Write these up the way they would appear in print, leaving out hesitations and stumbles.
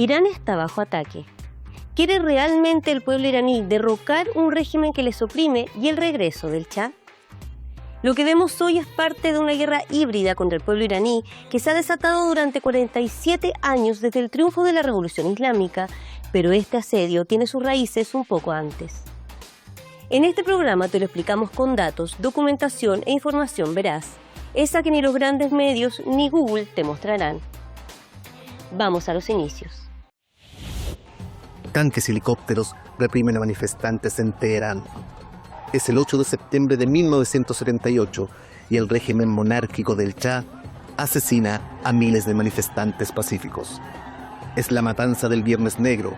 Irán está bajo ataque. ¿Quiere realmente el pueblo iraní derrocar un régimen que les oprime y el regreso del Shah? Lo que vemos hoy es parte de una guerra híbrida contra el pueblo iraní que se ha desatado durante 47 años desde el triunfo de la Revolución Islámica, pero este asedio tiene sus raíces un poco antes. En este programa te lo explicamos con datos, documentación e información veraz, esa que ni los grandes medios ni Google te mostrarán. Vamos a los inicios. Tanques y helicópteros reprimen a manifestantes en Teherán. Es el 8 de septiembre de 1978 y el régimen monárquico del Shah asesina a miles de manifestantes pacíficos. Es la matanza del Viernes Negro,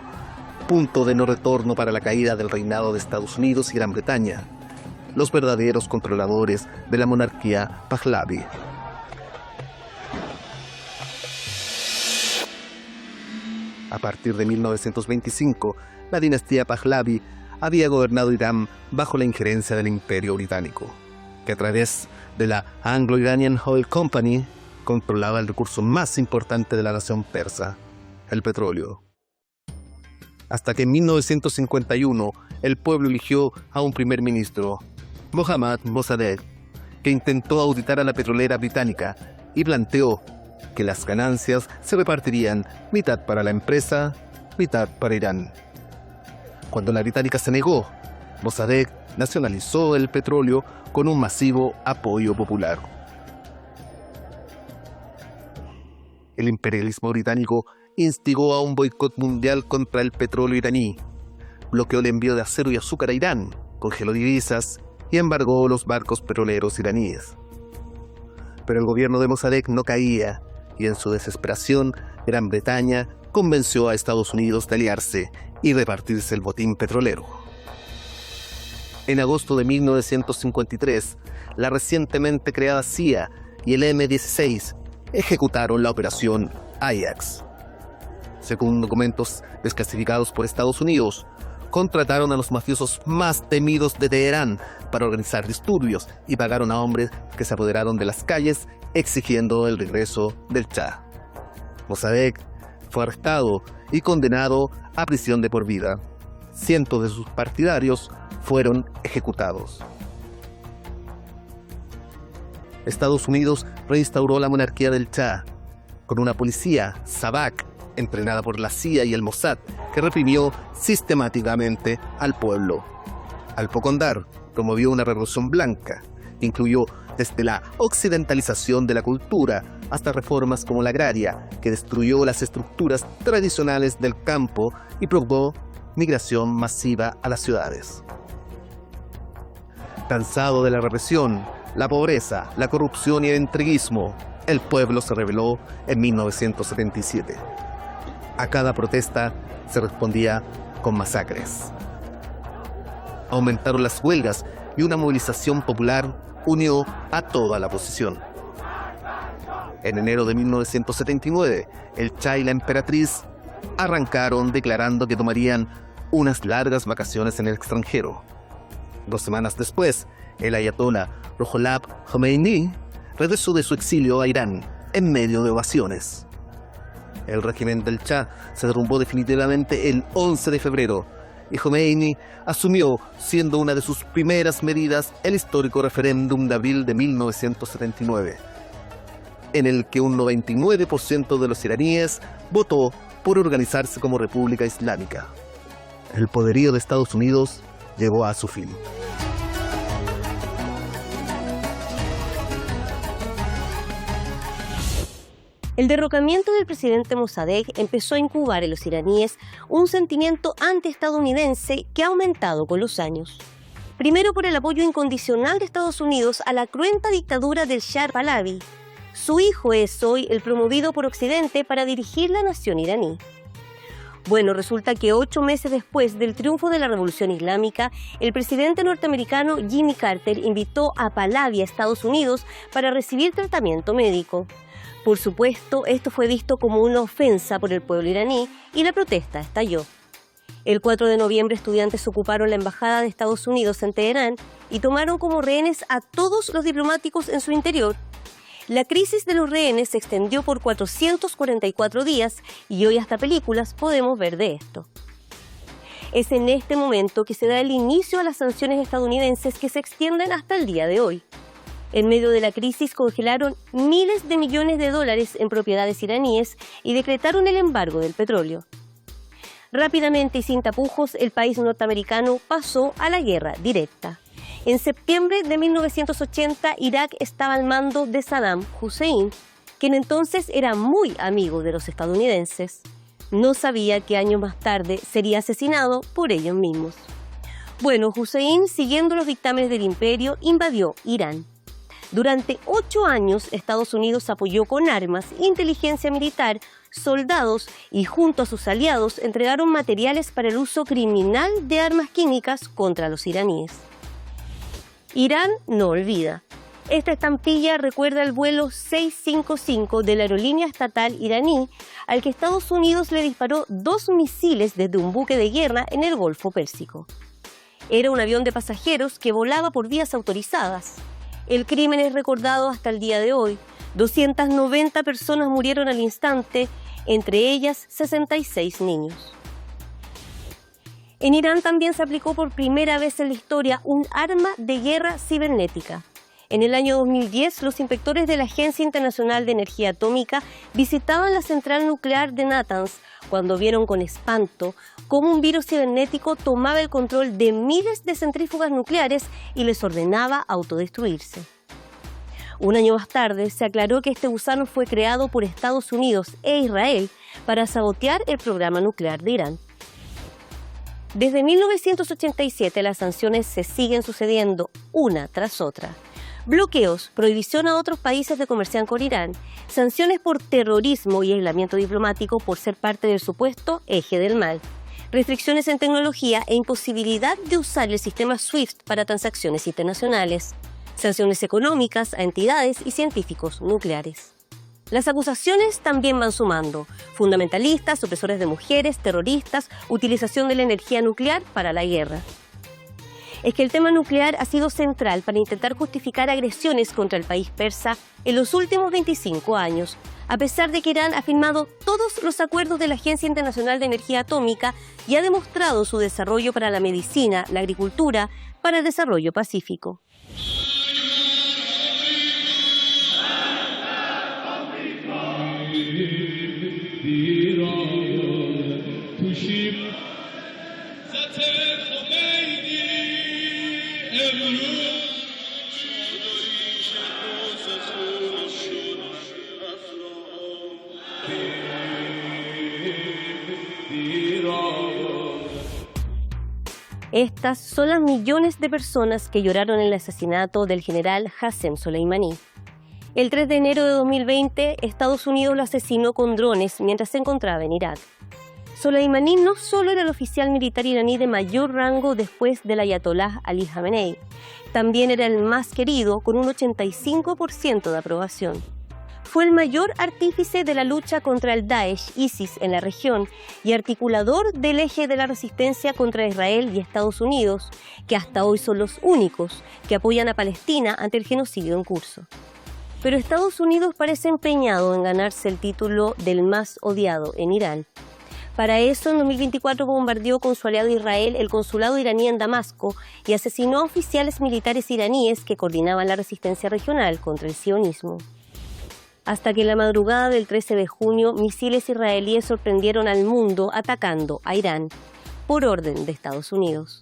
punto de no retorno para la caída del reinado de Estados Unidos y Gran Bretaña, los verdaderos controladores de la monarquía Pahlavi. A partir de 1925, la dinastía Pahlavi había gobernado Irán bajo la injerencia del Imperio Británico, que a través de la Anglo-Iranian Oil Company controlaba el recurso más importante de la nación persa, el petróleo. Hasta que en 1951 el pueblo eligió a un primer ministro, Mohammad Mossadegh, que intentó auditar a la petrolera británica y planteó que las ganancias se repartirían mitad para la empresa, mitad para Irán. Cuando la británica se negó, Mossadegh nacionalizó el petróleo con un masivo apoyo popular. El imperialismo británico instigó a un boicot mundial contra el petróleo iraní, bloqueó el envío de acero y azúcar a Irán, congeló divisas y embargó los barcos petroleros iraníes. Pero el gobierno de Mossadegh no caía, y en su desesperación, Gran Bretaña convenció a Estados Unidos de aliarse y repartirse el botín petrolero. En agosto de 1953, la recientemente creada CIA y el M-16 ejecutaron la operación Ajax. Según documentos desclasificados por Estados Unidos, contrataron a los mafiosos más temidos de Teherán para organizar disturbios y pagaron a hombres que se apoderaron de las calles exigiendo el regreso del Shah. Mossadegh fue arrestado y condenado a prisión de por vida. Cientos de sus partidarios fueron ejecutados. Estados Unidos reinstauró la monarquía del Shah con una policía, Savak, entrenada por la CIA y el Mossad, que reprimió sistemáticamente al pueblo. Al poco andar, promovió una revolución blanca, que incluyó desde la occidentalización de la cultura hasta reformas como la agraria, que destruyó las estructuras tradicionales del campo y provocó migración masiva a las ciudades. Cansado de la represión, la pobreza, la corrupción y el entreguismo, el pueblo se rebeló en 1977. A cada protesta se respondía con masacres. Aumentaron las huelgas y una movilización popular unió a toda la oposición. En enero de 1979, el Shah y la emperatriz arrancaron declarando que tomarían unas largas vacaciones en el extranjero. 2 semanas después, el ayatolá Ruhollah Khomeini regresó de su exilio a Irán en medio de ovaciones. El régimen del Shah se derrumbó definitivamente el 11 de febrero y Khomeini asumió, siendo una de sus primeras medidas, el histórico referéndum de abril de 1979, en el que un 99% de los iraníes votó por organizarse como República Islámica. El poderío de Estados Unidos llegó a su fin. El derrocamiento del presidente Mossadegh empezó a incubar en los iraníes un sentimiento antiestadounidense que ha aumentado con los años. Primero por el apoyo incondicional de Estados Unidos a la cruenta dictadura del Shah Pahlavi. Su hijo es hoy el promovido por Occidente para dirigir la nación iraní. Bueno, resulta que 8 meses después del triunfo de la Revolución Islámica, el presidente norteamericano Jimmy Carter invitó a Pahlavi a Estados Unidos para recibir tratamiento médico. Por supuesto, esto fue visto como una ofensa por el pueblo iraní y la protesta estalló. El 4 de noviembre, estudiantes ocuparon la embajada de Estados Unidos en Teherán y tomaron como rehenes a todos los diplomáticos en su interior. La crisis de los rehenes se extendió por 444 días y hoy hasta películas podemos ver de esto. Es en este momento que se da el inicio a las sanciones estadounidenses que se extienden hasta el día de hoy. En medio de la crisis congelaron miles de millones de dólares en propiedades iraníes y decretaron el embargo del petróleo. Rápidamente y sin tapujos, el país norteamericano pasó a la guerra directa. En septiembre de 1980, Irak estaba al mando de Saddam Hussein, quien entonces era muy amigo de los estadounidenses. No sabía que años más tarde sería asesinado por ellos mismos. Bueno, Hussein, siguiendo los dictámenes del imperio, invadió Irán. Durante 8 años, Estados Unidos apoyó con armas, inteligencia militar, soldados y junto a sus aliados entregaron materiales para el uso criminal de armas químicas contra los iraníes. Irán no olvida. Esta estampilla recuerda el vuelo 655 de la aerolínea estatal iraní, al que Estados Unidos le disparó 2 misiles desde un buque de guerra en el Golfo Pérsico. Era un avión de pasajeros que volaba por vías autorizadas. El crimen es recordado hasta el día de hoy. 290 personas murieron al instante, entre ellas 66 niños. En Irán también se aplicó por primera vez en la historia un arma de guerra cibernética. En el año 2010, los inspectores de la Agencia Internacional de Energía Atómica visitaban la central nuclear de Natanz cuando vieron con espanto cómo un virus cibernético tomaba el control de miles de centrífugas nucleares y les ordenaba autodestruirse. Un año más tarde, se aclaró que este gusano fue creado por Estados Unidos e Israel para sabotear el programa nuclear de Irán. Desde 1987 las sanciones se siguen sucediendo una tras otra. Bloqueos, prohibición a otros países de comerciar con Irán, sanciones por terrorismo y aislamiento diplomático por ser parte del supuesto eje del mal, restricciones en tecnología e imposibilidad de usar el sistema SWIFT para transacciones internacionales, sanciones económicas a entidades y científicos nucleares. Las acusaciones también van sumando: fundamentalistas, opresores de mujeres, terroristas, utilización de la energía nuclear para la guerra. Es que el tema nuclear ha sido central para intentar justificar agresiones contra el país persa en los últimos 25 años, a pesar de que Irán ha firmado todos los acuerdos de la Agencia Internacional de Energía Atómica y ha demostrado su desarrollo para la medicina, la agricultura, para el desarrollo pacífico. Estas son las millones de personas que lloraron el asesinato del general Qasem Soleimani. El 3 de enero de 2020, Estados Unidos lo asesinó con drones mientras se encontraba en Irak. Soleimani no solo era el oficial militar iraní de mayor rango después del ayatolá Ali Khamenei, también era el más querido, con un 85% de aprobación. Fue el mayor artífice de la lucha contra el Daesh, ISIS, en la región y articulador del eje de la resistencia contra Israel y Estados Unidos, que hasta hoy son los únicos que apoyan a Palestina ante el genocidio en curso. Pero Estados Unidos parece empeñado en ganarse el título del más odiado en Irán. Para eso, en 2024 bombardeó con su aliado Israel el consulado iraní en Damasco y asesinó a oficiales militares iraníes que coordinaban la resistencia regional contra el sionismo. Hasta que en la madrugada del 13 de junio, misiles israelíes sorprendieron al mundo atacando a Irán, por orden de Estados Unidos.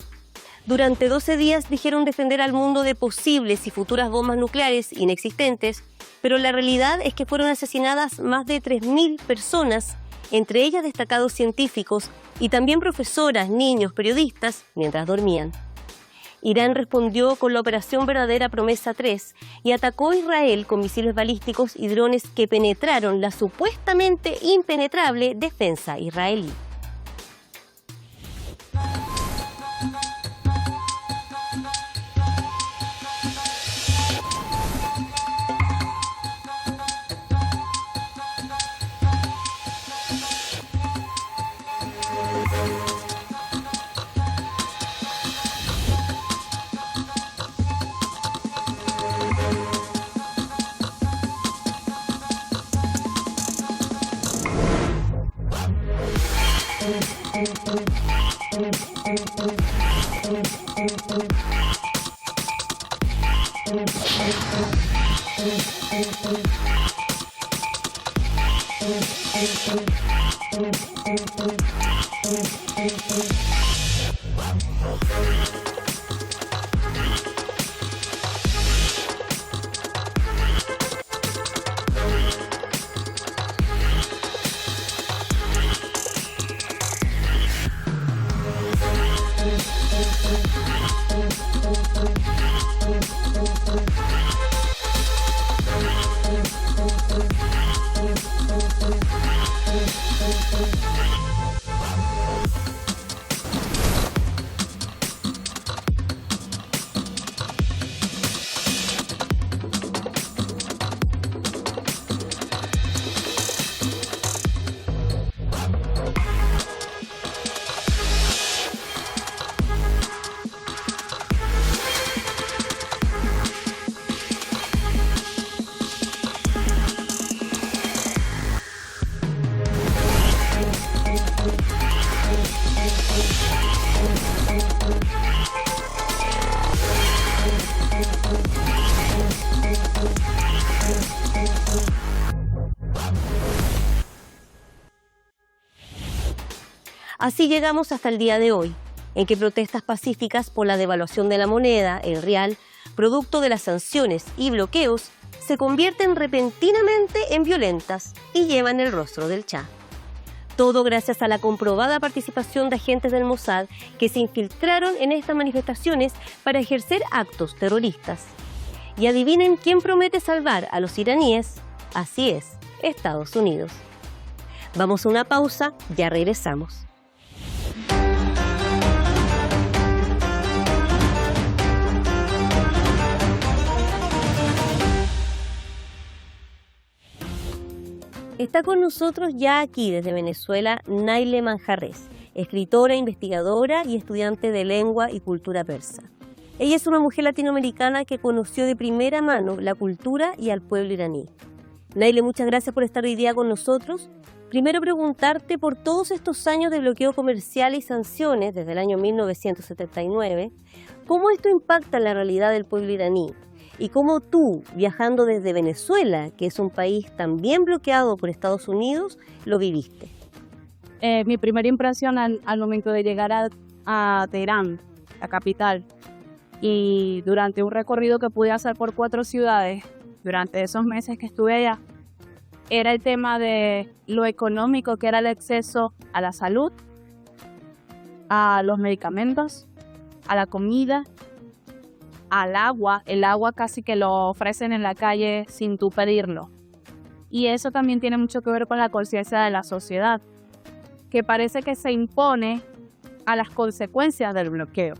Durante 12 días dijeron defender al mundo de posibles y futuras bombas nucleares inexistentes, pero la realidad es que fueron asesinadas más de 3.000 personas, entre ellas destacados científicos y también profesoras, niños, periodistas, mientras dormían. Irán respondió con la Operación Verdadera Promesa 3 y atacó a Israel con misiles balísticos y drones que penetraron la supuestamente impenetrable defensa israelí. Así llegamos hasta el día de hoy, en que protestas pacíficas por la devaluación de la moneda, el real, producto de las sanciones y bloqueos, se convierten repentinamente en violentas y llevan el rostro del Shah. Todo gracias a la comprobada participación de agentes del Mossad que se infiltraron en estas manifestaciones para ejercer actos terroristas. Y adivinen quién promete salvar a los iraníes. Así es, Estados Unidos. Vamos a una pausa, ya regresamos. Está con nosotros ya aquí desde Venezuela Naile Manjarrés, escritora, investigadora y estudiante de lengua y cultura persa. Ella es una mujer latinoamericana que conoció de primera mano la cultura y al pueblo iraní. Naile, muchas gracias por estar hoy día con nosotros. Primero preguntarte por todos estos años de bloqueo comercial y sanciones desde el año 1979, ¿cómo esto impacta en la realidad del pueblo iraní? Y cómo tú, viajando desde Venezuela, que es un país también bloqueado por Estados Unidos, lo viviste. Mi primera impresión al momento de llegar a Teherán, la capital, y durante un recorrido que pude hacer por 4 ciudades, durante esos meses que estuve allá, era el tema de lo económico que era el acceso a la salud, a los medicamentos, a la comida, al agua. El agua casi que lo ofrecen en la calle sin tú pedirlo. Y eso también tiene mucho que ver con la conciencia de la sociedad, que parece que se impone a las consecuencias del bloqueo.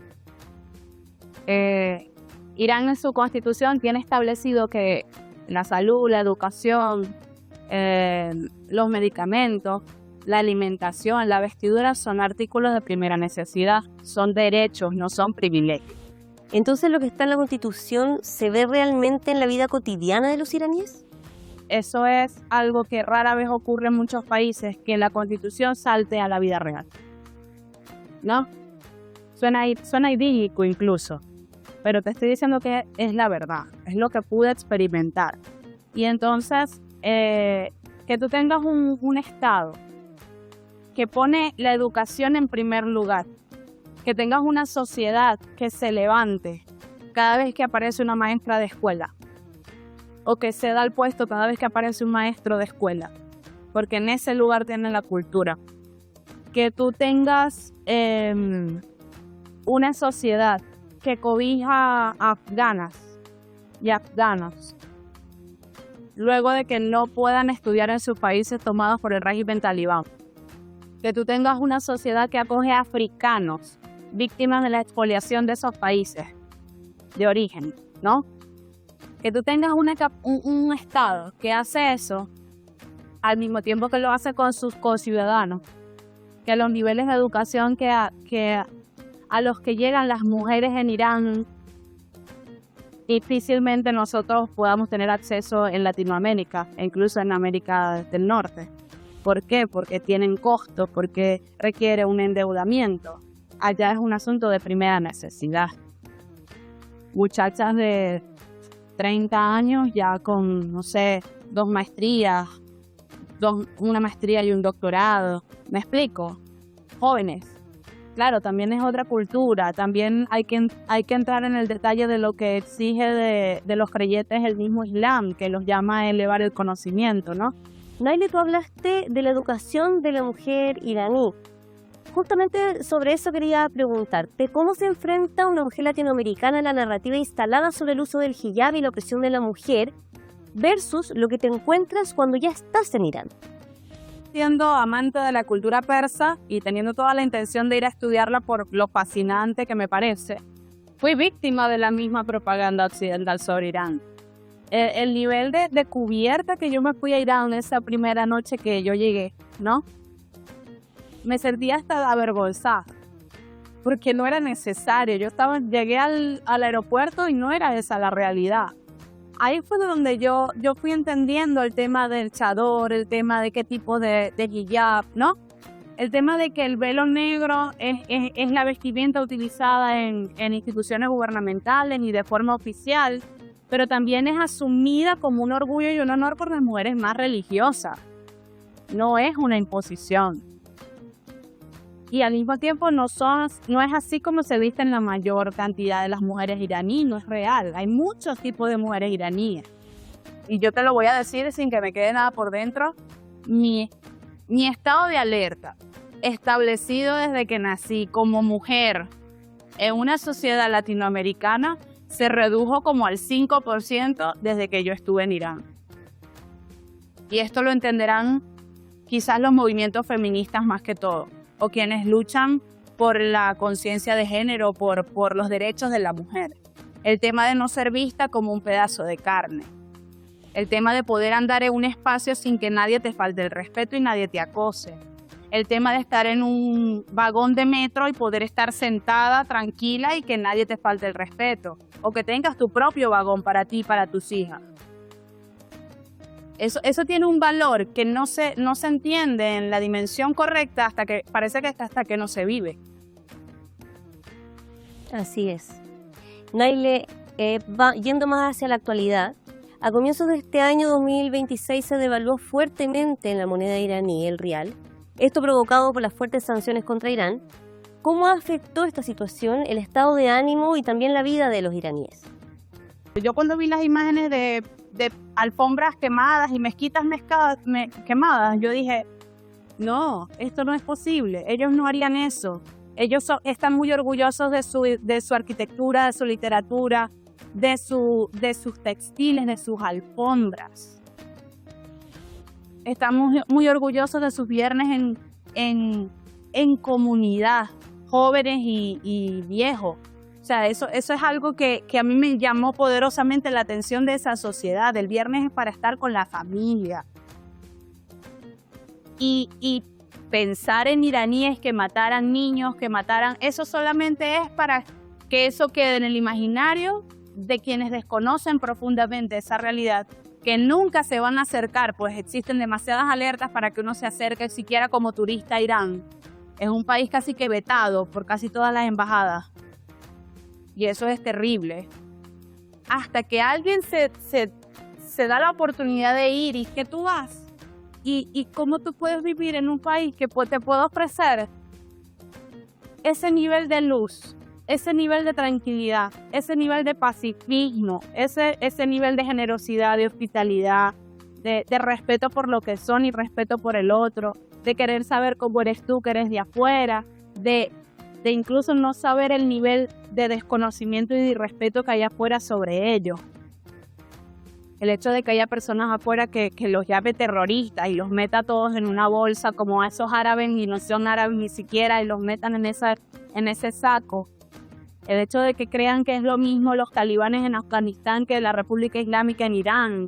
Irán en su constitución tiene establecido que la salud, la educación, los medicamentos, la alimentación, la vestidura son artículos de primera necesidad, son derechos, no son privilegios. Entonces, ¿lo que está en la Constitución se ve realmente en la vida cotidiana de los iraníes? Eso es algo que rara vez ocurre en muchos países, que la Constitución salte a la vida real, ¿no? Suena idílico incluso, pero te estoy diciendo que es la verdad, es lo que pude experimentar. Y entonces, que tú tengas un Estado que pone la educación en primer lugar, que tengas una sociedad que se levante cada vez que aparece una maestra de escuela, o que se da el puesto cada vez que aparece un maestro de escuela, porque en ese lugar tienen la cultura. Que tú tengas una sociedad que cobija a afganas y afganos, luego de que no puedan estudiar en sus países tomados por el régimen talibán. Que tú tengas una sociedad que acoge a africanos, víctimas de la expoliación de esos países de origen, ¿no? Que tú tengas un Estado que hace eso al mismo tiempo que lo hace con sus conciudadanos, que los niveles de educación que a los que llegan las mujeres en Irán, difícilmente nosotros podamos tener acceso en Latinoamérica e incluso en América del Norte. ¿Por qué? Porque tienen costos, porque requiere un endeudamiento. allá es un asunto de primera necesidad. Muchachas de 30 años ya con, no sé, 2 maestrías, una maestría y un doctorado. ¿Me explico? Jóvenes. Claro, también es otra cultura. También hay que entrar en el detalle de lo que exige de los creyentes el mismo Islam, que los llama a elevar el conocimiento, ¿no? Naile, tú hablaste de la educación de la mujer iraní. Justamente sobre eso quería preguntarte, ¿cómo se enfrenta una mujer latinoamericana a la narrativa instalada sobre el uso del hijab y la opresión de la mujer versus lo que te encuentras cuando ya estás en Irán? Siendo amante de la cultura persa y teniendo toda la intención de ir a estudiarla por lo fascinante que me parece, fui víctima de la misma propaganda occidental sobre Irán. El nivel de cubierta que yo me fui a Irán esa primera noche que yo llegué, ¿no? Me sentía hasta avergonzada, porque no era necesario. Llegué al aeropuerto y no era esa la realidad. Ahí fue donde yo fui entendiendo el tema del chador, el tema de qué tipo de hijab, ¿no? El tema de que el velo negro es la vestimenta utilizada en instituciones gubernamentales y de forma oficial, pero también es asumida como un orgullo y un honor por las mujeres más religiosas. No es una imposición. Y al mismo tiempo no es así como se visten la mayor cantidad de las mujeres iraníes, no es real. Hay muchos tipos de mujeres iraníes. Y yo te lo voy a decir sin que me quede nada por dentro. Mi estado de alerta, establecido desde que nací como mujer en una sociedad latinoamericana, se redujo como al 5% desde que yo estuve en Irán. Y esto lo entenderán quizás los movimientos feministas más que todo, o quienes luchan por la conciencia de género, por los derechos de la mujer. El tema de no ser vista como un pedazo de carne. El tema de poder andar en un espacio sin que nadie te falte el respeto y nadie te acose. El tema de estar en un vagón de metro y poder estar sentada, tranquila y que nadie te falte el respeto. O que tengas tu propio vagón para ti y para tus hijas. Eso tiene un valor que no se entiende en la dimensión correcta parece que hasta que no se vive. Así es. Naile, yendo más hacia la actualidad, a comienzos de este año 2026 se devaluó fuertemente en la moneda iraní, el rial. Esto provocado por las fuertes sanciones contra Irán. ¿Cómo afectó esta situación el estado de ánimo y también la vida de los iraníes? Yo cuando vi las imágenes de alfombras quemadas y mezquitas quemadas, yo dije, no, esto no es posible, ellos no harían eso. Ellos están muy orgullosos de su arquitectura, de su literatura, de sus textiles, de sus alfombras. Estamos muy orgullosos de sus viernes en comunidad, jóvenes y viejos. O sea, eso es algo que a mí me llamó poderosamente la atención de esa sociedad. El viernes es para estar con la familia. Y pensar en iraníes que mataran niños, eso solamente es para que eso quede en el imaginario de quienes desconocen profundamente esa realidad, que nunca se van a acercar, pues existen demasiadas alertas para que uno se acerque siquiera como turista a Irán. Es un país casi que vetado por casi todas las embajadas. Y eso es terrible. Hasta que alguien se da la oportunidad de ir y que tú vas. Y cómo tú puedes vivir en un país que te puede ofrecer ese nivel de luz, ese nivel de tranquilidad, ese nivel de pacifismo, ese nivel de generosidad, de hospitalidad, de respeto por lo que son y respeto por el otro, de querer saber cómo eres tú que eres de afuera, de incluso no saber el nivel de desconocimiento y de irrespeto que hay afuera sobre ellos. El hecho de que haya personas afuera que los llame terroristas y los meta a todos en una bolsa como a esos árabes y no son árabes ni siquiera y los metan en ese saco. El hecho de que crean que es lo mismo los talibanes en Afganistán que la República Islámica en Irán.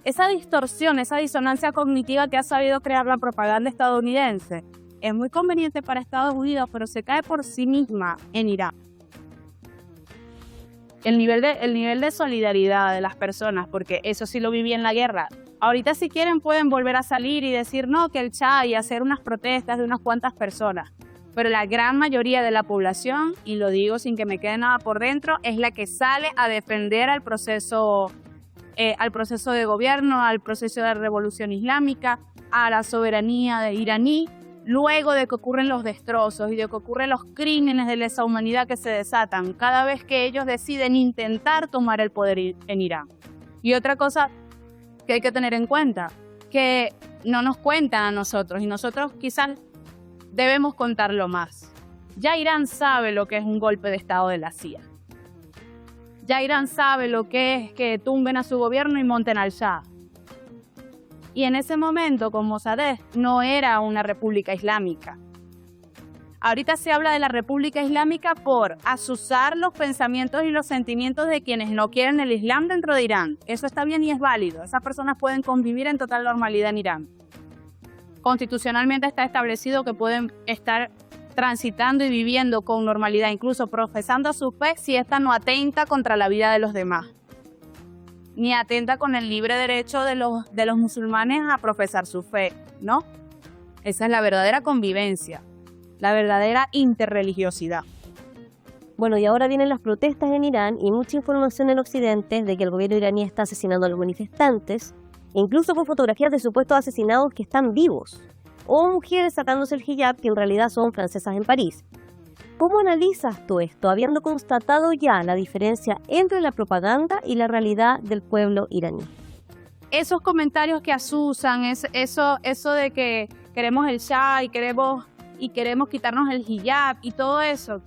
Esa distorsión, esa disonancia cognitiva que ha sabido crear la propaganda estadounidense es muy conveniente para Estados Unidos, pero se cae por sí misma en Irán. El nivel de solidaridad de las personas, porque eso sí lo viví en la guerra. Ahorita si quieren pueden volver a salir y decir no, que el Shah y hacer unas protestas de unas cuantas personas. pero la gran mayoría de la población, y lo digo sin que me quede nada por dentro, es la que sale a defender al proceso de gobierno, al proceso de revolución islámica, a la soberanía iraní, luego de que ocurren los destrozos y de que ocurren los crímenes de lesa humanidad que se desatan cada vez que ellos deciden intentar tomar el poder en Irán. Y otra cosa que hay que tener en cuenta, que no nos cuentan a nosotros, y nosotros quizás debemos contarlo más. Ya Irán sabe lo que es un golpe de Estado de la CIA. Ya Irán sabe lo que es que tumben a su gobierno y monten al Shah. Y en ese momento, con Mossadegh, no era una república islámica. Ahorita se habla de la república islámica por azuzar los pensamientos y los sentimientos de quienes no quieren el Islam dentro de Irán. Eso está bien y es válido. Esas personas pueden convivir en total normalidad en Irán. Constitucionalmente está establecido que pueden estar transitando y viviendo con normalidad, incluso profesando su fe, si esta no atenta contra la vida de los demás, ni atenta con el libre derecho de los musulmanes a profesar su fe, ¿no? Esa es la verdadera convivencia, la verdadera interreligiosidad. Bueno, y ahora vienen las protestas en Irán y mucha información en Occidente de que el gobierno iraní está asesinando a los manifestantes, incluso con fotografías de supuestos asesinados que están vivos, o mujeres sacándose el hijab que en realidad son francesas en París. ¿Cómo analizas todo esto, habiendo constatado ya la diferencia entre la propaganda y la realidad del pueblo iraní? Esos comentarios que asusan, eso de que queremos el Shah y queremos quitarnos el hijab y todo eso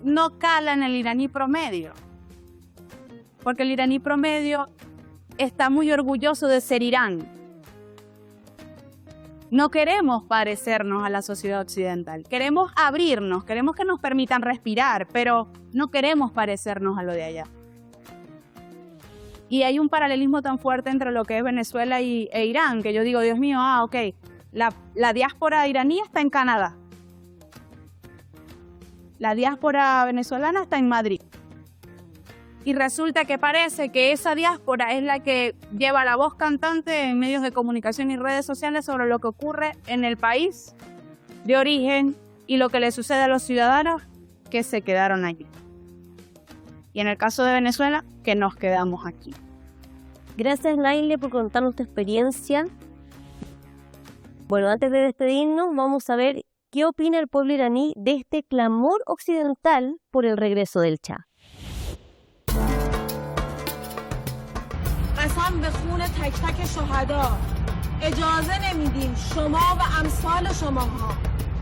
no cala en el iraní promedio. Porque el iraní promedio está muy orgulloso de ser Irán. No queremos parecernos a la sociedad occidental, queremos abrirnos, queremos que nos permitan respirar, pero no queremos parecernos a lo de allá. Y hay un paralelismo tan fuerte entre lo que es Venezuela e Irán, que yo digo, Dios mío, ok, la diáspora iraní está en Canadá, la diáspora venezolana está en Madrid. Y resulta que parece que esa diáspora es la que lleva la voz cantante en medios de comunicación y redes sociales sobre lo que ocurre en el país de origen y lo que le sucede a los ciudadanos que se quedaron allí. Y en el caso de Venezuela, que nos quedamos aquí. Gracias, Naile, por contarnos tu experiencia. Bueno, antes de despedirnos, vamos a ver qué opina el pueblo iraní de este clamor occidental por el regreso del Shah. قسم به خون تک تک شهدا اجازه نمیدیم شما و امثال شماها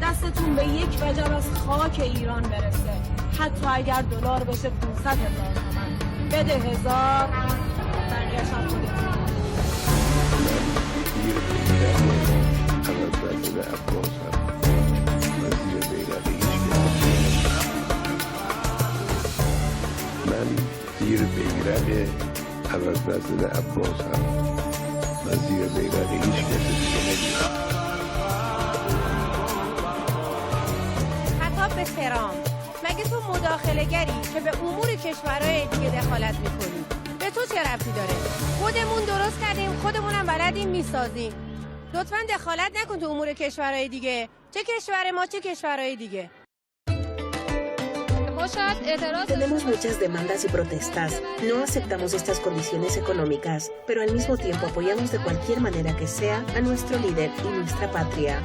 دستتون به یک وجب از خاک ایران برسه حتی اگر دلار بشه 500,000 تومان بده 1000 بقیه‌اش هم خودتون من زیر بیرق عوض نزد عباس هم من زیر بیرق هیچ کسی دیگه نمیرم. خطاب به سرام مگه تو مداخله گری که به امور کشورهای دیگه دخالت میکنی؟ به تو چه ربطی داره؟ خودمون درست کردیم خودمونم بلدیم میسازیم. لطفاً دخالت نکن تو امور کشورهای دیگه. چه کشور ما چه کشورهای دیگه. Tenemos muchas demandas y protestas. No aceptamos estas condiciones económicas, pero al mismo tiempo apoyamos de cualquier manera que sea a nuestro líder y nuestra patria.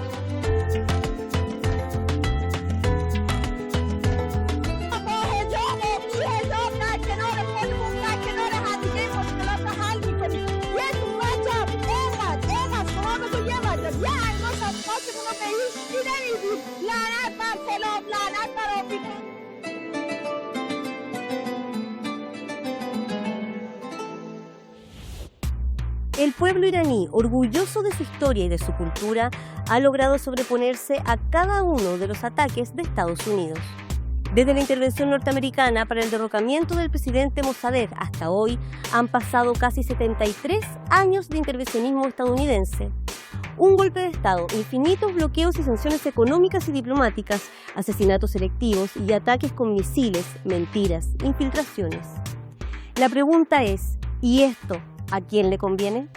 El pueblo iraní, orgulloso de su historia y de su cultura, ha logrado sobreponerse a cada uno de los ataques de Estados Unidos. Desde la intervención norteamericana para el derrocamiento del presidente Mossadegh hasta hoy, han pasado casi 73 años de intervencionismo estadounidense. Un golpe de Estado, infinitos bloqueos y sanciones económicas y diplomáticas, asesinatos selectivos y ataques con misiles, mentiras, infiltraciones. La pregunta es, ¿y esto a quién le conviene?